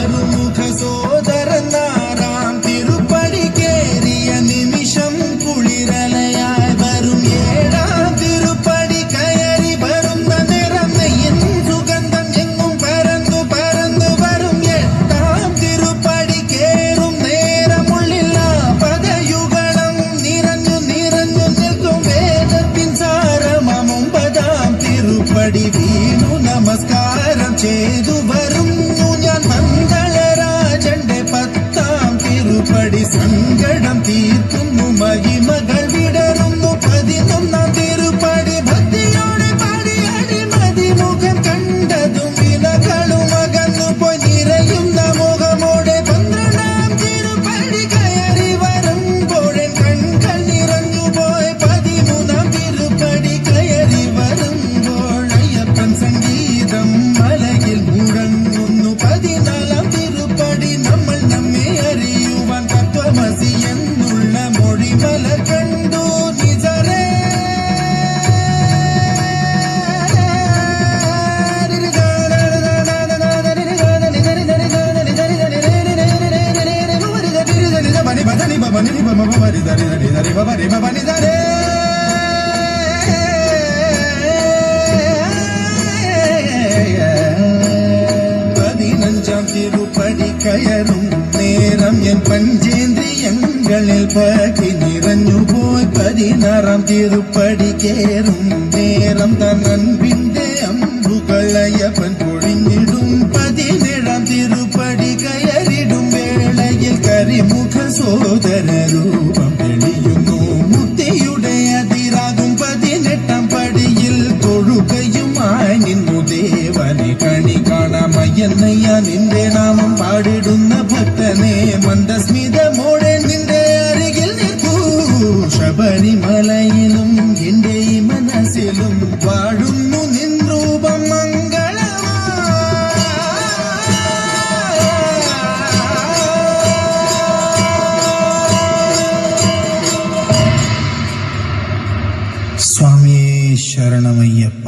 அருமுக சோதரனாராம் திருப்படி கேறிய நிமிஷம் குளிரலையாய் வரும் ஏழாம் திருப்படி கயறி வரும் நிறமையின் சுகந்தம் எங்கும் பறந்து பறந்து வரும் எட்டாம் திருப்படி கேறும் நேரமுள்ளில்லா பதயுகணம் நிறஞ்சு நிறஞ்சு நிற்கும் வேதத்தின் சாரமம் 9ஆம் திருப்படி வீணு நமஸ்காரம் ചെയ്തു വരുന്നു ഞാൻ മംഗളരാജന്റെ 10ആം തിരുപ്പടി സങ്കടം തീർക്കുന്നു മഹിമകൾ വിടരുന്നു 11ആം തിരുപ്പടി ഭക്തിയോടെ പാടി അടിമതി മുഖം കണ്ടതും വിലകളും അകന്നു പോയി നിറയുന്ന മുഖമോടെ 12ആം തിരുപ്പടി കയറി വരുമ്പോഴൻ കൺകൾ നിറഞ്ഞു പോയി 13ആം തിരുപ്പടി കയറി വരുമ്പോൾ അയ്യപ്പൻ സംഗീതം മലയിൽ മുഴങ്ങുന്നു 14ആം തിരുപ്പടി നമ്മൾ നമ്മെ അറിയുവാൻ തത്വമസി എന്നുള്ള മൊഴിമല കണ്ടു നിജരേ திருப்படி கயரும் நேரம் என் பஞ்சேந்திரியங்களில் பகி நிறைஞ்சு போய் 16ஆம் திருப்படி கேறும் நேரம் தன் அன்பிന്റെ അമ്പുകളയപ്പൻ പൊഴിഞ്ഞിടും 17ആം തിരുപ്പടി കയറിടും വേളയിൽ കരിമുഖ സോദര രൂപം തെളിയുന്നു മുക്തിയുടെ അതിരാകും 18ആം പടിയിൽ തൊഴുകയുമായി നിന്നു ദേവനെ കണി കാണാമയ്യന്നയ്യ നിന്റെ നാമം പാടിടുന്ന ഭക്തനെ മന്ദസ്മിതമോടെ നിന്റെ അരികിൽ നിൽക്കൂ ശബരിമലയിലും എന്റെ ഈ മനസ്സിലും വാഴുന്നു നിൻ രൂപം മംഗളമാ സ്വാമിയേ ശരണമയ്യപ്പ.